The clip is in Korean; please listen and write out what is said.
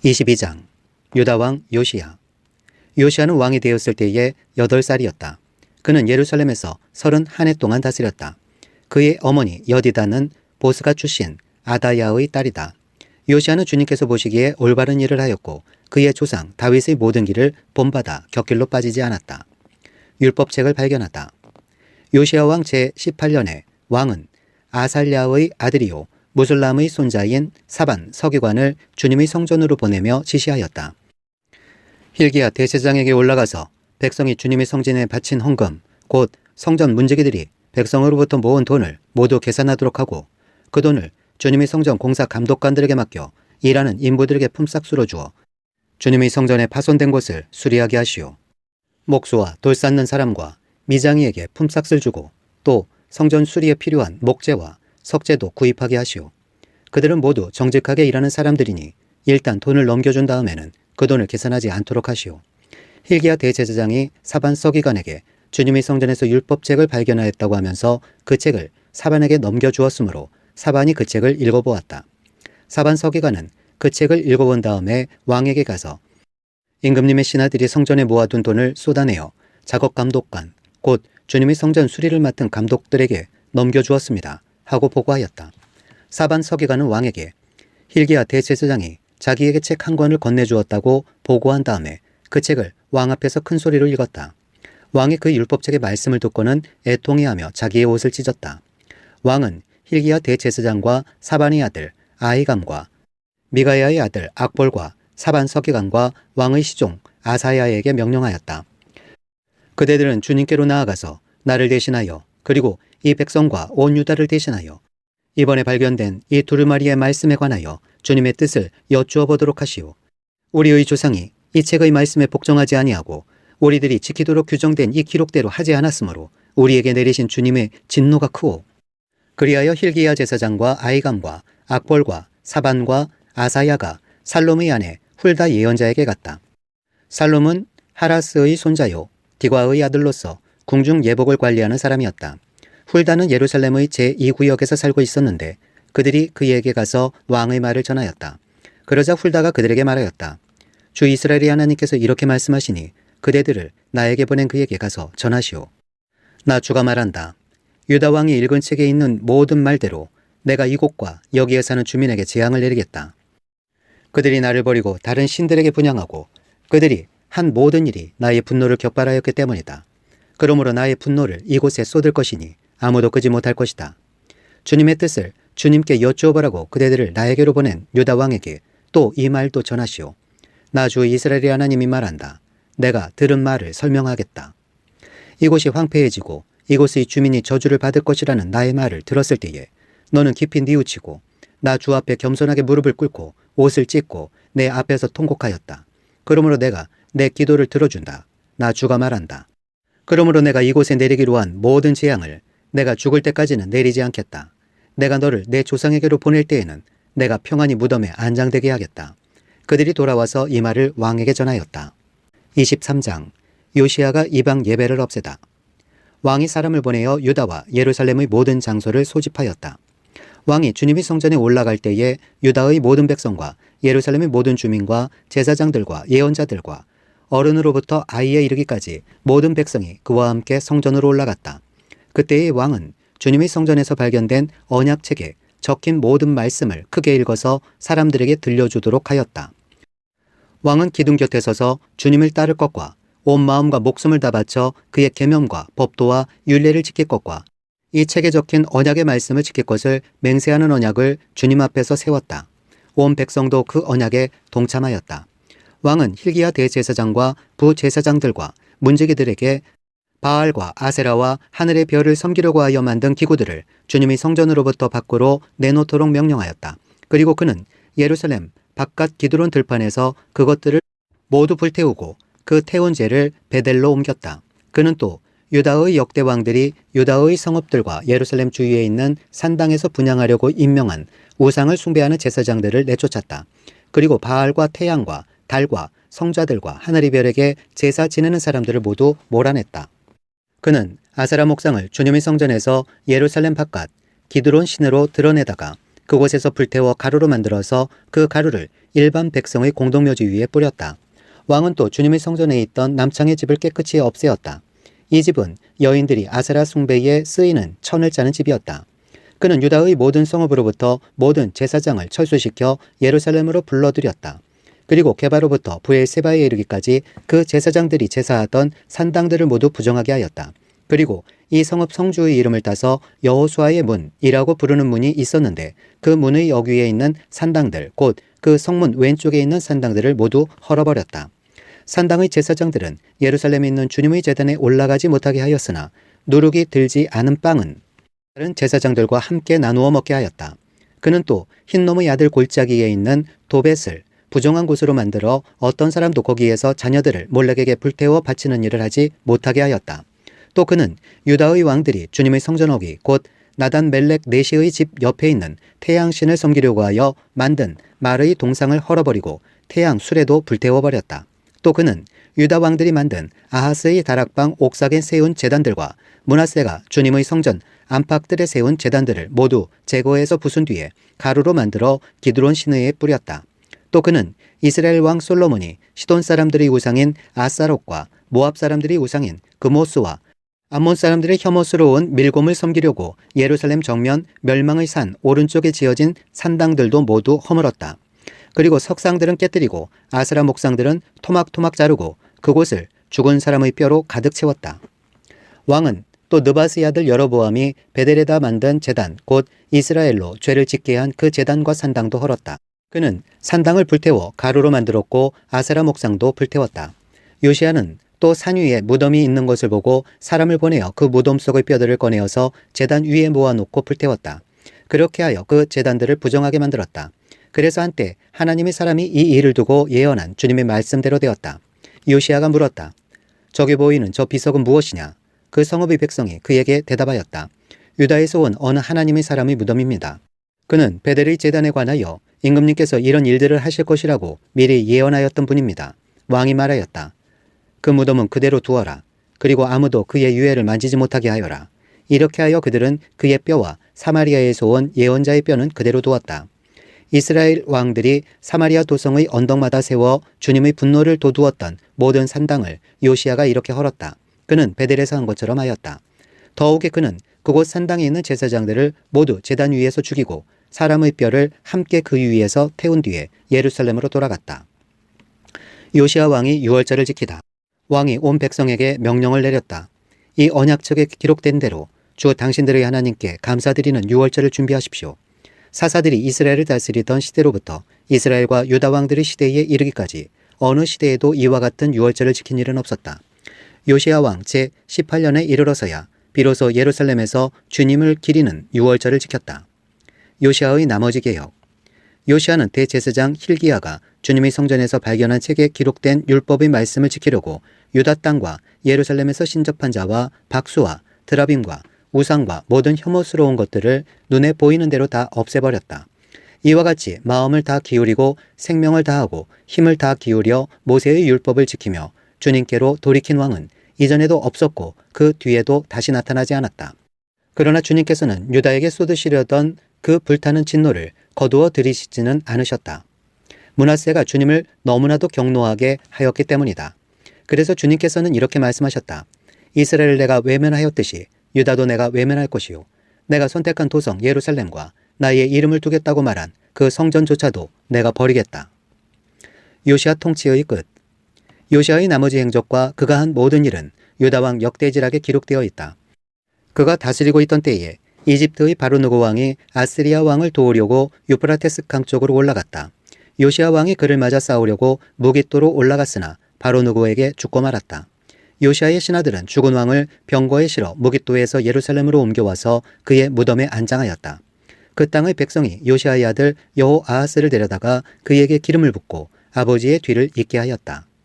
22장 유다왕 요시야. 요시야는 왕이 되었을 때에 8살이었다. 그는 예루살렘에서 31해 동안 다스렸다. 그의 어머니 여디다는 보스가 출신 아다야의 딸이다. 요시야는 주님께서 보시기에 올바른 일을 하였고 그의 조상 다윗의 모든 길을 본받아 곁길로 빠지지 않았다. 율법책을 발견하다. 요시야 왕 제18년에 왕은 아살랴의 아들이요 무술람의 손자인 사반 서기관을 주님의 성전으로 보내며 지시하였다. hil기야 대제사장에게 올라가서 백성이 주님의 성전에 바친 헌금 곧 성전 문지기들이 백성으로부터 모은 돈을 모두 계산하도록 하고 그 돈을 주님의 성전 공사 감독관들에게 맡겨 일하는 인부들에게 품삯으로 주어 주님의 성전에 파손된 곳을 수리하게 하시오. 목수와 돌 쌓는 사람과 미장이에게 품삯을 주고 또 성전 수리에 필요한 목재와 석재도 구입하게 하시오. 그들은 모두 정직하게 일하는 사람들이니 일단 돈을 넘겨준 다음에는 그 돈을 계산하지 않도록 하시오. hil기야 대제사장이 사반 서기관에게 주님의 성전에서 율법책을 발견하였다고 하면서 그 책을 사반에게 넘겨주었으므로 사반이 그 책을 읽어보았다. 사반 서기관은 그 책을 읽어본 다음에 왕에게 가서 임금님의 신하들이 성전에 모아둔 돈을 쏟아내어 작업 감독관 곧 주님의 성전 수리를 맡은 감독들에게 넘겨주었습니다 하고 보고하였다. 사반 서기관은 왕에게 hil기야 대제사장이 자기에게 책 한 권을 건네주었다고 보고한 다음에 그 책을 왕 앞에서 큰 소리로 읽었다. 왕이 그 율법책의 말씀을 듣고는 애통해하며 자기의 옷을 찢었다. 왕은 hil기야 대제사장과 사반의 아들 아히감과 미가야의 아들 악볼과 사반 서기관과 왕의 시종 아사야에게 명령하였다. 그대들은 주님께로 나아가서 나를 대신하여 그리고 이 백성과 온 유다를 대신하여 이번에 발견된 이 두루마리의 말씀에 관하여 주님의 뜻을 여쭈어 보도록 하시오. 우리의 조상이 이 책의 말씀에 복종하지 아니하고 우리들이 지키도록 규정된 이 기록대로 하지 않았으므로 우리에게 내리신 주님의 진노가 크오. 그리하여 hil기야 제사장과 아히감과 악볼과 사반과 아사야가 살롬의 아내 훌다 예언자에게 갔다. 살롬은 하라스의 손자요 디과의 아들로서 궁중 예복을 관리하는 사람이었다. 훌다는 예루살렘의 제2구역에서 살고 있었는데 그들이 그에게 가서 왕의 말을 전하였다. 그러자 훌다가 그들에게 말하였다. 주 이스라엘의 하나님께서 이렇게 말씀하시니 그대들을 나에게 보낸 그에게 가서 전하시오. 나 주가 말한다. 유다 왕이 읽은 책에 있는 모든 말대로 내가 이곳과 여기에 사는 주민에게 재앙을 내리겠다. 그들이 나를 버리고 다른 신들에게 분향하고 그들이 한 모든 일이 나의 분노를 격발하였기 때문이다. 그러므로 나의 분노를 이곳에 쏟을 것이니 아무도 끄지 못할 것이다. 주님의 뜻을 주님께 여쭈어보라고 그대들을 나에게로 보낸 유다 왕에게 또 이 말도 전하시오. 나 주 이스라엘의 하나님이 말한다. 내가 들은 말을 설명하겠다. 이곳이 황폐해지고 이곳의 주민이 저주를 받을 것이라는 나의 말을 들었을 때에 너는 깊이 뉘우치고 나 주 앞에 겸손하게 무릎을 꿇고 옷을 찢고 내 앞에서 통곡하였다. 그러므로 내가 내 기도를 들어준다. 나 주가 말한다. 그러므로 내가 이곳에 내리기로 한 모든 재앙을 내가 죽을 때까지는 내리지 않겠다. 내가 너를 내 조상에게로 보낼 때에는 내가 평안히 무덤에 안장되게 하겠다. 그들이 돌아와서 이 말을 왕에게 전하였다. 23장 요시야가 이방 예배를 없애다. 왕이 사람을 보내어 유다와 예루살렘의 모든 장소를 소집하였다. 왕이 주님의 성전에 올라갈 때에 유다의 모든 백성과 예루살렘의 모든 주민과 제사장들과 예언자들과 어른으로부터 아이에 이르기까지 모든 백성이 그와 함께 성전으로 올라갔다. 그때의 왕은 주님의 성전에서 발견된 언약책에 적힌 모든 말씀을 크게 읽어서 사람들에게 들려주도록 하였다. 왕은 기둥 곁에 서서 주님을 따를 것과 온 마음과 목숨을 다 바쳐 그의 계명과 법도와 율례를 지킬 것과 이 책에 적힌 언약의 말씀을 지킬 것을 맹세하는 언약을 주님 앞에서 세웠다. 온 백성도 그 언약에 동참하였다. 왕은 hil기야 대제사장과 부제사장들과 문지기들에게 바알과 아세라와 하늘의 별을 섬기려고 하여 만든 기구들을 주님의 성전으로부터 밖으로 내놓도록 명령하였다. 그리고 그는 예루살렘 바깥 기드론 들판에서 그것들을 모두 불태우고 그 태운 재를 베델로 옮겼다. 그는 또 유다의 역대 왕들이 유다의 성읍들과 예루살렘 주위에 있는 산당에서 분향하려고 임명한 우상을 숭배하는 제사장들을 내쫓았다. 그리고 바알과 태양과 달과 성자들과 하늘의 별에게 제사 지내는 사람들을 모두 몰아냈다. 그는 아세라 목상을 주님의 성전에서 예루살렘 바깥 기드론 신으로 드러내다가 그곳에서 불태워 가루로 만들어서 그 가루를 일반 백성의 공동묘지 위에 뿌렸다. 왕은 또 주님의 성전에 있던 남창의 집을 깨끗이 없애었다. 이 집은 여인들이 아세라 숭배에 쓰이는 천을 짜는 집이었다. 그는 유다의 모든 성읍으로부터 모든 제사장을 철수시켜 예루살렘으로 불러들였다. 그리고 게바로부터 브엘세바에 이르기까지 그 제사장들이 제사하던 산당들을 모두 부정하게 하였다. 그리고 이 성읍 성주의 이름을 따서 여호수아의 문이라고 부르는 문이 있었는데 그 문의 여귀에 있는 산당들 곧 그 성문 왼쪽에 있는 산당들을 모두 헐어버렸다. 산당의 제사장들은 예루살렘에 있는 주님의 제단에 올라가지 못하게 하였으나 누룩이 들지 않은 빵은 다른 제사장들과 함께 나누어 먹게 하였다. 그는 또 흰놈의 아들 골짜기에 있는 도벳을 부정한 곳으로 만들어 어떤 사람도 거기에서 자녀들을 몰렉에게 불태워 바치는 일을 하지 못하게 하였다. 또 그는 유다의 왕들이 주님의 성전어기 곧 나단 멜렉 네시의 집 옆에 있는 태양신을 섬기려고 하여 만든 말의 동상을 헐어버리고 태양 수레도 불태워버렸다. 또 그는 유다 왕들이 만든 아하스의 다락방 옥상에 세운 제단들과 므낫세가 주님의 성전 안팎들에 세운 제단들을 모두 제거해서 부순 뒤에 가루로 만들어 기드론 시내에 뿌렸다. 또 그는 이스라엘 왕 솔로몬이 시돈 사람들의 우상인 아사롯과 모압 사람들의 우상인 그모스와 암몬 사람들의 혐오스러운 밀곰을 섬기려고 예루살렘 정면 멸망의 산 오른쪽에 지어진 산당들도 모두 허물었다. 그리고 석상들은 깨뜨리고 아스라 목상들은 토막토막 자르고 그곳을 죽은 사람의 뼈로 가득 채웠다. 왕은 또 느바스의 아들 여로보암이 베델에다 만든 제단 곧 이스라엘로 죄를 짓게 한 그 제단과 산당도 헐었다. 그는 산당을 불태워 가루로 만들었고 아세라 목상도 불태웠다. 요시야는 또 산 위에 무덤이 있는 것을 보고 사람을 보내어 그 무덤 속의 뼈들을 꺼내어서 제단 위에 모아놓고 불태웠다. 그렇게 하여 그 제단들을 부정하게 만들었다. 그래서 한때 하나님의 사람이 이 일을 두고 예언한 주님의 말씀대로 되었다. 요시야가 물었다. 저기 보이는 저 비석은 무엇이냐? 그 성읍의 백성이 그에게 대답하였다. 유다에서 온 어느 하나님의 사람의 무덤입니다. 그는 베델의 제단에 관하여 임금님께서 이런 일들을 하실 것이라고 미리 예언하였던 분입니다. 왕이 말하였다. 그 무덤은 그대로 두어라. 그리고 아무도 그의 유해를 만지지 못하게 하여라. 이렇게 하여 그들은 그의 뼈와 사마리아에서 온 예언자의 뼈는 그대로 두었다. 이스라엘 왕들이 사마리아 도성의 언덕마다 세워 주님의 분노를 돋우었던 모든 산당을 요시야가 이렇게 헐었다. 그는 베델에서 한 것처럼 하였다. 더욱이 그는 그곳 산당에 있는 제사장들을 모두 제단 위에서 죽이고 사람의 뼈를 함께 그 위에서 태운 뒤에 예루살렘으로 돌아갔다. 요시야 왕이 유월절을 지키다. 왕이 온 백성에게 명령을 내렸다. 이 언약책에 기록된 대로 주 당신들의 하나님께 감사드리는 유월절을 준비하십시오. 사사들이 이스라엘을 다스리던 시대로부터 이스라엘과 유다 왕들의 시대에 이르기까지 어느 시대에도 이와 같은 유월절을 지킨 일은 없었다. 요시야 왕 제18년에 이르러서야 비로소 예루살렘에서 주님을 기리는 유월절을 지켰다. 요시야의 나머지 개혁. 요시야는 대제사장 hil기야가 주님의 성전에서 발견한 책에 기록된 율법의 말씀을 지키려고 유다 땅과 예루살렘에서 신접한 자와 박수와 드라빔과 우상과 모든 혐오스러운 것들을 눈에 보이는 대로 다 없애버렸다. 이와 같이 마음을 다 기울이고 생명을 다하고 힘을 다 기울여 모세의 율법을 지키며 주님께로 돌이킨 왕은 이전에도 없었고 그 뒤에도 다시 나타나지 않았다. 그러나 주님께서는 유다에게 쏟으시려던 그 불타는 진노를 거두어 들이시지는 않으셨다. 므낫세가 주님을 너무나도 경노하게 하였기 때문이다. 그래서 주님께서는 이렇게 말씀하셨다. 이스라엘을 내가 외면하였듯이 유다도 내가 외면할 것이요. 내가 선택한 도성 예루살렘과 나의 이름을 두겠다고 말한 그 성전조차도 내가 버리겠다. 요시야 통치의 끝. 요시야의 나머지 행적과 그가 한 모든 일은 유다왕 역대지락에 기록되어 있다. 그가 다스리고 있던 때에 이집트의 바로누고 왕이 아스리아 왕을 도우려고 유프라테스 강 쪽으로 올라갔다. 요시야 왕이 그를 맞아 싸우려고 무깃도로 올라갔으나 바로누고에게 죽고 말았다. 요시야의 신하들은 죽은 왕을 병거에 실어 무깃도에서 예루살렘으로 옮겨와서 그의 무덤에 안장하였다. 그 땅의 백성이 요시야의 아들 여호아하스를 데려다가 그에게 기름을 붓고 아버지의 뒤를 잇게 하였다.